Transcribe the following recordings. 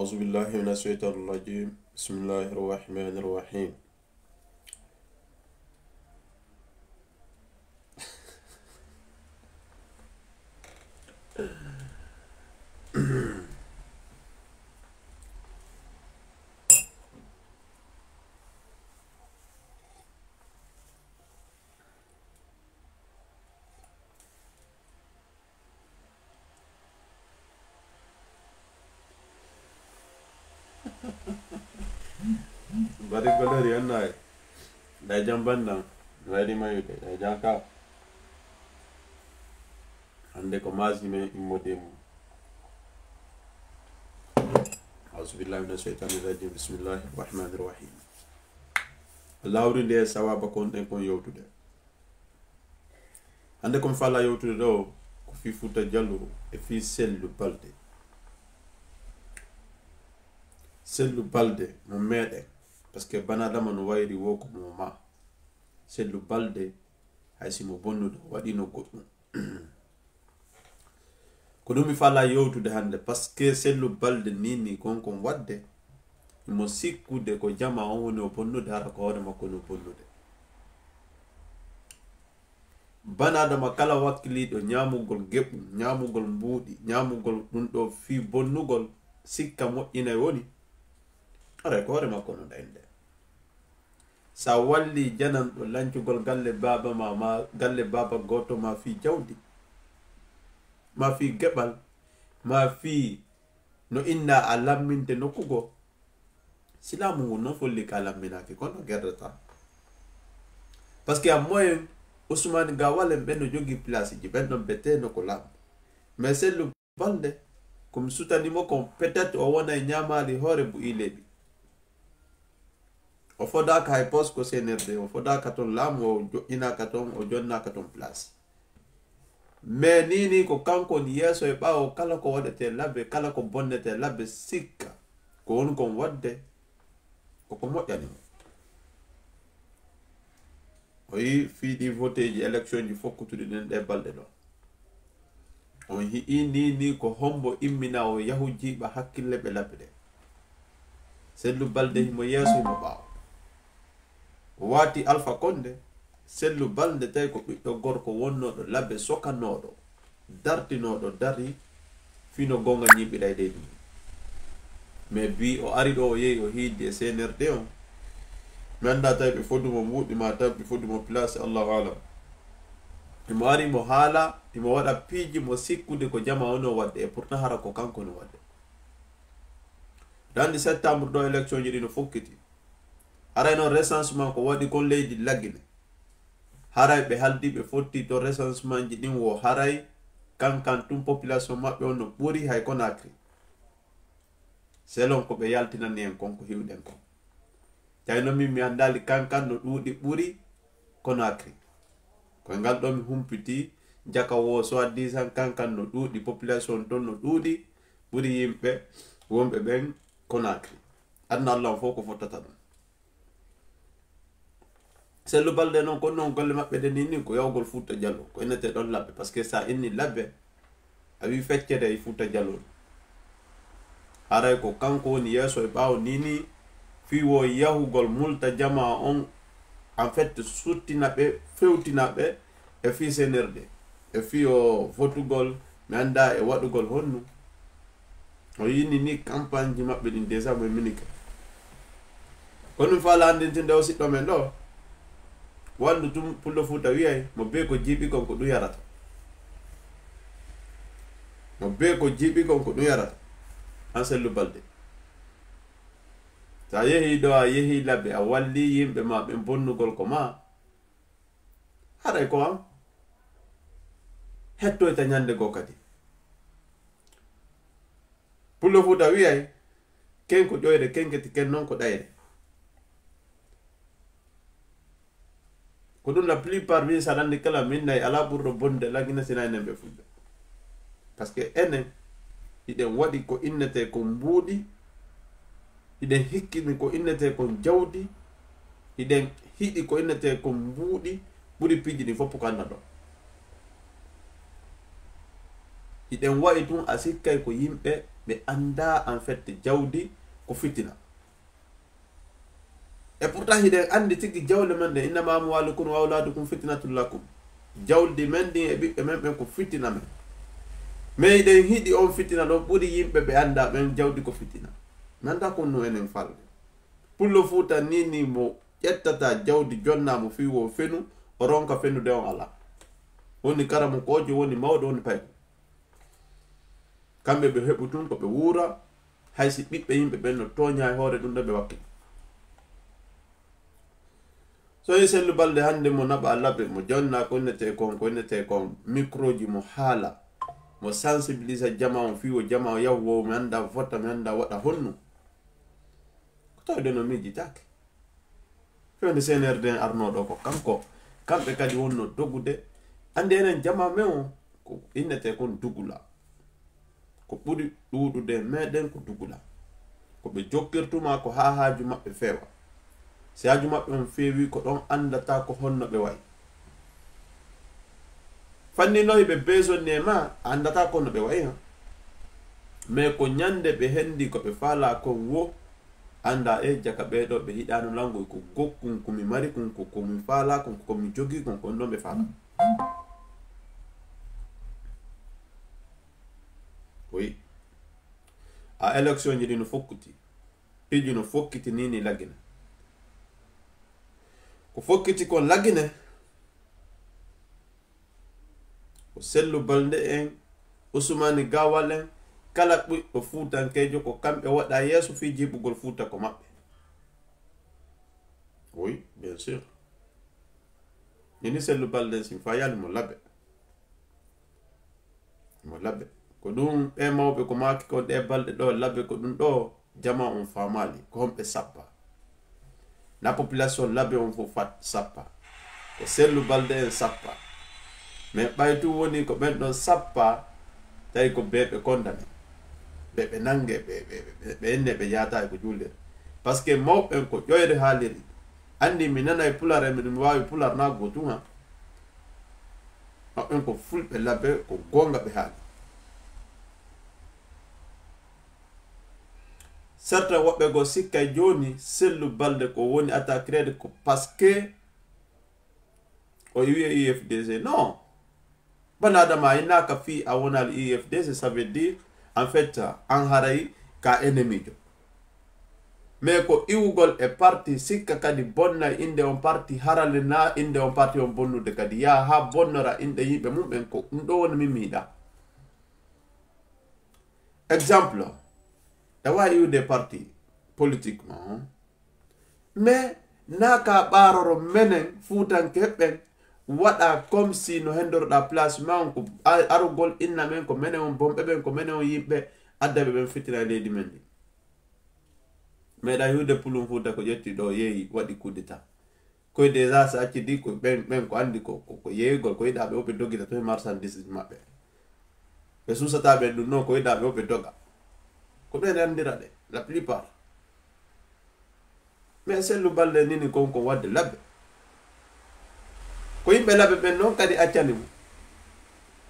أعوذ بالله من الشيطان الرجيم بسم الله الرحمن الرحيم bari goleri annay da jambanna wadi mayude da janka ande ko masime immodemo أعوذ بالله من الشيطان الرجيم بسم الله الرحمن الرحيم lawri nde sawaba kon en kon yewtude hande kom fala yewtude ɗo ko fi Fouta Djallo e fi sellu balde mo meɗen parce que banadama no wayri wo ko mo ma sellu balde hay simo bonnude waɗino goɗɗum ko ɗum mi fala yewtude hande parce que sellu balde nini kon wadde mo sikkude ko jama on woni o bonnude hara ko hoore makko no bonnude banadama kala wakkiliɗo ñamugol geɓɓum ñamugol mbuuɗi ñamugol ɗum ɗo fi bonnugol sikka moƴƴinay woni ara ko hoore makko no ɗaynde sa walli janan ɗo lancugol galle baba ma galle baba goto ma fi jawdi ma fi geɓal ma fi no inna a lamminte nokkugo silamu ngu non folli ka lamminaki kono gerdata parce que a moyen Ousmane Gawal en ɓen no jogi place ji ɓen ɗon beteno ko laamu mais sellu balde komi sutanimo kon peut être o wona e ñamali hoore bu ileɓi o fodaka hay poste ko CNRD o fodaka ton laamu o joƴƴinaka ton o jonnaka ton place mais nini ko kankon yeeso e ɓawo kala ko waɗete labbe kala ko bonnete labbe sikka ko woni kon wadde koko moƴƴanimo o yi fiiɗi voté ji élection ji fokkutuɗi ɗen ɗe balɗe ɗo on hi'i ni ko hombo immina o yahu jiiɓa hakkille ɓe labbe ɗe sellu balde himo yeeso himo ɓaawo o waati Alpha Condé sellu balde tawi ko ɓiɗɗo gorko wonnoɗo labbe sokanoɗo dartinoɗo dari fino gonga ñiɓiɗa ɗe ɗum mais bi o ari ɗo o yehi o hiidde e CNRD on mi anda tawi ɓe fodumo mbuɗi ma tawi ɓe fodumo place allahu alam imo ari mo haala imo waɗa piiji mo sikkude ko jama ono wadde e pourtant hara ko kanko no wadde dandi septembre ɗo élection ji ɗi no fokkiti haray noon recensement ko waɗi kon leydi laggine haray ɓe haldi ɓe fotti to recensement ji ɗin wo haray kankan tum population maɓɓe on no ɓuri hay Conakry selon ko ɓe yaltinani en kon ko hiwɗen kon tawi noon min mi andali kankan no ɗuuɗi ɓuri Conakry koye ngal ɗo mi humpiti jaka wo soi-disant kankan no ɗuuɗi population ton no ɗuuɗi ɓuri yimɓe wonɓe ɓen Conakry adna Allah fof ko fottata ɗum sellu balde noon kon noon golle maɓɓe de ni ko yawgol Fouta Djallo ko innete ɗon labbe par ce que sa inni labbe a wi feccede e Fouta Djallo haray ko kanko woni yeeso e ɓaawo nini fiwo yahugol multa jama on en fait suttina ɓe fewtina ɓe e fi CNRD e fi o votugol mi anda e waɗugol honnu o yini ni campagne ji maɓɓe ɗin déjà mo minike ko ɗum faala andintinde o siɗɗo men ɗo wandu tum Pullo Fouta wiyay mo be ko jiiɓi kon ko ɗum yarata mo be ko jiiɓi kon ko ɗum yarata an sellu balde sa yehi ɗo a yehi labbe a walli yimɓe ma ɓe bonnugol ko ma haɗay ko am hettoyta ñande goo kadi Pullo Fouta wiyay ken ko ƴoyre kenketi ken noon ko ɗayre ko ɗum la plupart wi saɗa andi kala min nayi ala ɓurɗo bonde lagina sina enen ɓe fulɓe par ce que enen iɗen waɗi ko innete ko mbuuɗi iɗen hikkini ko innete ko jawdi iɗen hiɗi ko innete ko mbuuɗi ɓuri piiji ɗi fopp ko anna ɗo iɗen wayi tun a sikkay ko yimɓe ɓe anda en fait jawdi ko fitina. Et pourtant hiɗen andi tigi jawle men ɗe innama amwalukum wa auladukum fitnatul lakum, jawdi men ɗin e ɓiɓɓe men ɓen ko fitina men. mais iɗen hiɗi on fitina ɗon ɓuri yimɓe ɓe anda ɓen jawdi ko fitina. nanda konno enen falde pullo Fuuta ni mo ƴettata jawdi jonnamo fi wo fenu o ronka fenude on ala, woni karamo kojo woni mawɗo woni pay kamɓe ɓe heɓu tun ko ɓe wuura haysi ɓiɓɓe yimɓe ɓen no toña e hoore ɗum ɗo ɓe wakkil. so e sellu balde hande mo naɓa laɓe mo jonna ko innete kon microji mo haala mo sensibilisa jama on fiwo jama o yahu mi anda vota mi anda waɗa honno ko tawde no miijitake fewde CNRD arnoɗo ko kanko kamɓe kadi wonno dogude andi enen jama men o ko innete kon dugula ko ɓuri ɗuɗude meɗen ko dugula ko ɓe jokkirtuma ko ha haaju maɓɓe feewa. si haaju maɓɓe on feewi ko ɗon andata ko honno ɓe wayi fanninoyi ɓe besonni e ma andata ko no ɓe wayi ha, mais ko ñande ɓe hendi ko ɓe faala kon wo anda e jaka ɓeɗo ɓe hiɗano langoy ko gokkun komi mari kon ko komi faala kon ko komi jogi kon kon ɗon ɓe faala. oui a élection ji ɗi no fokkuti piji no fokkiti ni laggine ko fokkiti kon laggine ko Sellu Balde en Ousmane Gawal en kala ɓiɗɗo Fuutankejo ko kamɓe waɗa yeeso fi jiɓugol Fuuta ko maɓɓe. oui bien sûr ñini Sellu Balde sin fa yali mo labbe ko ɗum ɓe mawɓe ko maki ko ɗe balɗe ɗo labbe ko ɗum ɗo jama on famali ko homɓe sappa la population labbe on fo fat sappa ko Sellu Balde en sappa mais ɓaytu woni ko ɓen ɗon sappa tawi ko ɓeɓe condamné ɓeɓe nangue ɓe enne ɓe yata e ko juulere par ce que mawɓen ko ƴoyre haaliri andi mi nana e pular e miɗum wawi pular na gotum ha mawɓen ko fulɓe labbe ko gonga ɓe haali. certain woɓɓe go sikkay joni Sellu Balde ko woni attaquerede ko parce que o wiye UFDG non banadama inaka fi a wonal UFDG ça veut dire en fait an haray ka ennemi jo mais ko iwugol e parti sikka kadi bonna inde on parti harale na inde on parti on bonnude kadi ya ha bonnora inde yimɓe mumɓen ko ɗum ɗo woni min miiɗa. exemple tawa iwde parti politiquement mais naka ɓaroro menen Fuutankeɓɓen waɗa comme si no hendoroɗa placement ko arugol inna men ko menen on bomɓe ɓen ko menen on yimɓe addaɓe ɓen fitina leydi men ɗi meeɗa hiwde pulum Fuuta ko ƴetti ɗo yeehi waɗi coup d'état koye déjà so accidi ko ɓen ko andi ko yeeygol ko yiɗaɓe o ɓe dogita to e marchandise maɓɓe ɓe susataɓe ɗum noon ko yiɗaɓe o ɓe doga ko ɓen andira ɗe la plupart. mais Sellu Balde nini konko wadde labbe ko yimɓe labbe ɓen noon kadi accani mo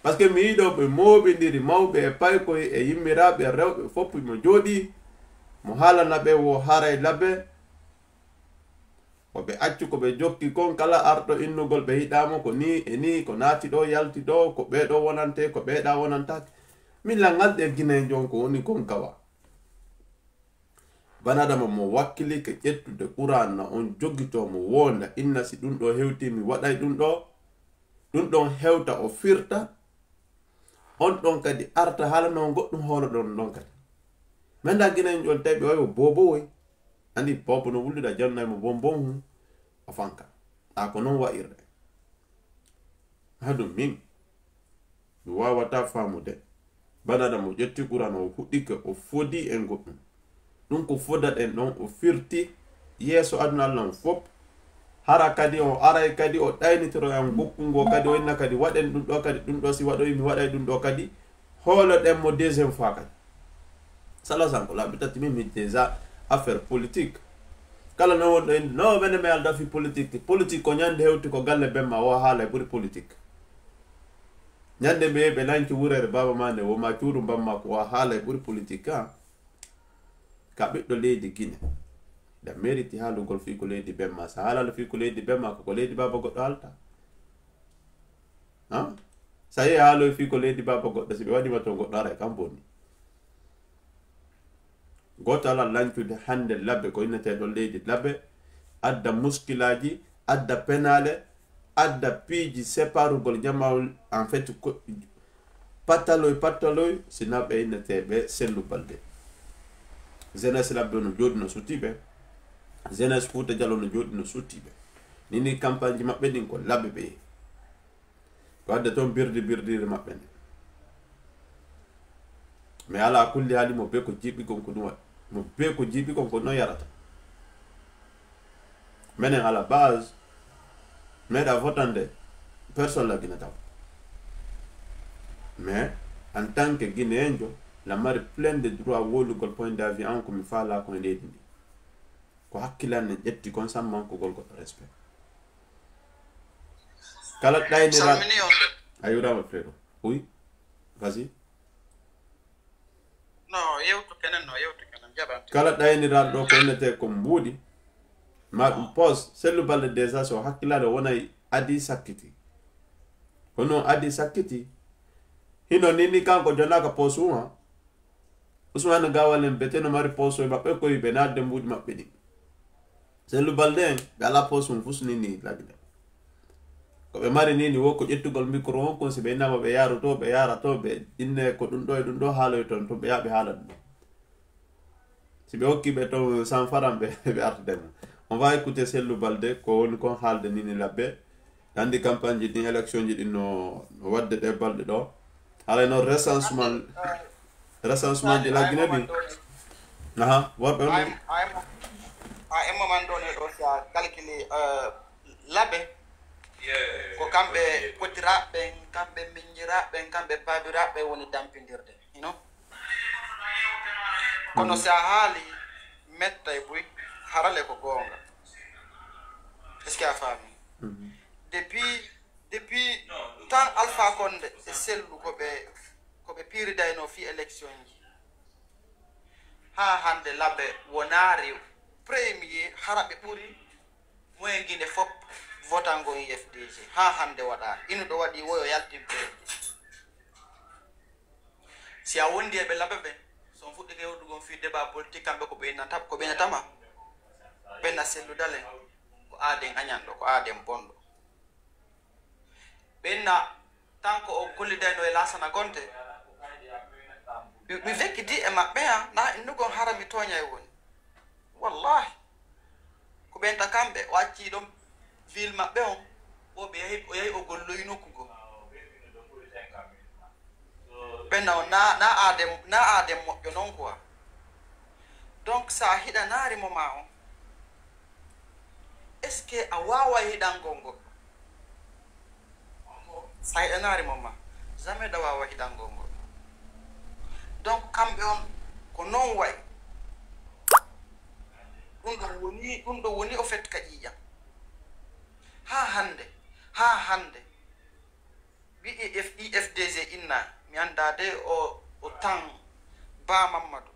par ce que mi yiɗo ɓe moɓidiri mawɓe e paykoye e yimmiraɓe rewɓe fopp mo jooɗi mo haalana ɓe wo haray labbe koɓe accu koɓe jokki kon kala arɗo innugol ɓe yiɗamo ko ni e ni ko naati ɗo yalti ɗo ko ɓeɗo wonante ko ɓeɗa wonantake min langalɗe guine jon ko woni kon kawa banadama mo wakkili ke ƴettude Qur'ana on joggito mo wonda inna si ɗum ɗo hewti mi waɗay ɗum ɗon hewta o firta on ɗon kadi arta haalano goɗɗum hoolo ɗon kadi menda guinen ƴol tawi ɓe wawi o bobowoy andi bobo no wulluɗa jannay mo bonbon hu o fanka ko noon wa'irde haɗum min mi wawata famude banadama o ƴetti Qur'ana o huɗɗike o fodi en goɗɗum ɗum ko fodat en ɗon o firti yeeso aduna Allah fop hara kadi o aray kadi o ɗaynitoro en gokkungo kadi o inna kadi waɗen ɗum ɗo kadi ɗum ɗo si waɗoyi mi waɗay ɗum ɗo kadi hooloɗen mo deuxiéme fois kadi sala sanko laaɓi tati min mi déjà affaire politique kala no wonɗo inde no wene mi alda fi politique ko ñande hewti ko galle bemma o haala ɓuri politique ñande ɓe lanki wurere baba ma nde woma cuuɗu bamma ko wa haala e ɓuri politique ka ɓiɗɗo leydi Guinée da mérite haalugol fii ko leydi bemma so haalala fii ko leydi bemma ko leydi baba goɗɗo haalta sa yehi haaloy fii ko leydi baba goɗɗo si ɓe waɗima to goɗɗo ara e kam bonni goto ala lancude hande labbe ko inneteɗo leydi labbe adda muskilaji adda penale adda piiji séparugol jamawol en fait pattaloy sina ɓe inneteɓe Sellou Baldé jeunesse labbe no jooɗi no suttiɓe jeunesse Fouta Diallo no jooɗi no suttiɓe nini campagne ji maɓɓe ɗin ko labbe ɓe yehi ko wadde toon birdire maɓɓe nde mais ala kulli haali mo be ko jiiɓi kon ko ɗum waɗi mo be ko jiiɓi kon ko noon yarata menen à la base meeɗa votande personne la Guinée taw mais en tant que guinéenjo la mari plein de droit wolugol point d'avis an komi faala kon leydi ndi ko hakkilane ƴetti kon sammankogol goɗɗo respect kala ɗaynira a yurama frère oui vas-y kala ɗayniraɗo ɗo ko ennete ko mbuuɗi ma ɗum pose Sellou Baldé déjà so hakkilade wonay adi sakkiti hono adi sakkiti hino nini kanko jonaka posuma Ousmane Gawal en bete no mari poso e maɓɓe koye ɓe nadde mbuuɗi maɓɓe ɗi Sellou Baldé en ɓe ala posum fusnini lagde ko ɓe mari nini wo ko ƴettugol micro on kon si ɓe innama ɓe yaaru to ɓe yara to ɓe inne ko ɗum ɗo e ɗum ɗo haaloy ton ɓe yaɓe haala ɗum si ɓe hokkiɓe to sans faram ɓe artudema on va écouter Sellou Baldé ko woni kon haalde nini labbe andi campagne ji ɗin élection ji ɗin no wadde ɗe balɗe ɗo haala noon recensement ji la Guinée ɗin worɓe on a emmaman ɗon e ɗo sa calcule labbe ko kamɓe potiraɓɓen kamɓe miñjiraɓɓen kamɓe babiraɓɓe woni dampidirde kono si a haali metta e buy harale ko goonga est ce que a faami depuis tan Alpha Condé e Sellou koɓe piiridayno fi élection ji ha hande labbe wonaari premier haraɓe ɓuri moyen Guinée fop votango IFDG ha hande waɗa inu ɗo waɗi woyo yaltimɓe si a wondi e ɓe labbe ɓe son fuɗɗike woɗugon fi débat politique kamɓe ko ɓeynatama ɓenna Sellou Dalen ko aaden añanɗo ko aaden bonɗo ɓenna tan ko o gollidayno e Lassana Conté mi vekkidi e maɓɓe na innugon harami toña e woni wallahi ko ɓenta kamɓe o acci ɗon ville maɓɓe on o yahi o golloyi nokkugo ɓenna o na aadem moƴƴo noon quoi donc sa hiɗanarimo ma on est ce que a wawa hiɗangol ngol sa hiɗanarimo ma jamais ɗa wawa hiɗangol ngol donc kamɓe on ko noon way ɗum ɗo woni o fait ka ƴiƴam ha hande wi IFDG inna mi anda de o tan Ba Mamadou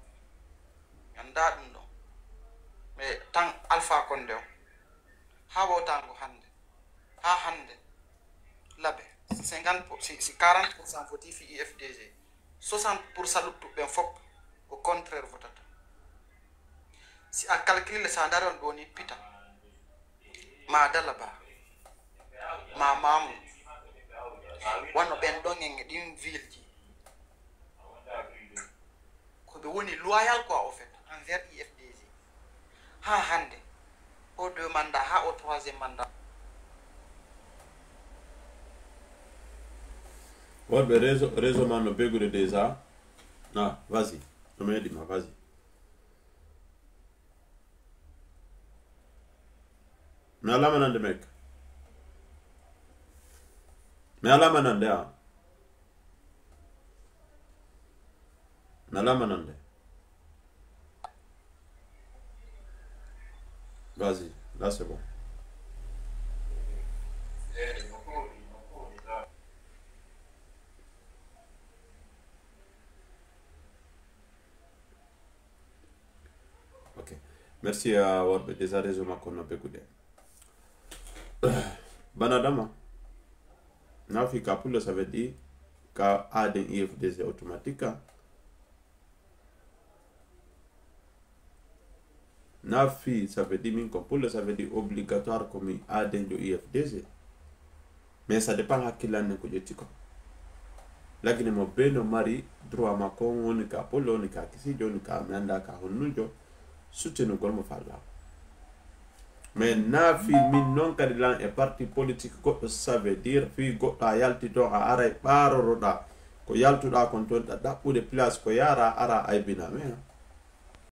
mi anda ɗum ɗon mais tan Alpha Condé o ha wotango hande labe 50 si 40% voti fi IFDG 60% luttuɓeɓen fop au contraire votata si a calcule sa dari on ɗoni pita ma Dalaba ma Mamou wonno ɓen ɗon en e ɗin ville ji koɓe woni loyal quoi au fait envers IFDG ha hande au 2 mandat ha au 3e mandat worɓe réseau man no begude déjà vas-y no meeɗima vas-y mi alama nande mek mi alama nande mi alama nande vas-y là c'est bon merci à worɓe déjà réseau makko no begude banadama nafi ka pullo ça veut dire ka aden IFDC automatique nafi ça veut dire min ko pullo ça veut dire obligatoire comme aden jo IFDC mais ça dépend hakkillanne ko ƴetti ko lagine mo be no mari droit makko woni ka pullo woni ka kisijo woni ka mi anda ka honnujo soutenugol mo falla mais nafi min non kadi lan e parti politique goɗɗo ça veut dire fi goɗɗo a yalti to a ara ɓaroroɗa ko yaltuɗa kon toon ɗa ɗaɓɓude place ko yara ara aybiname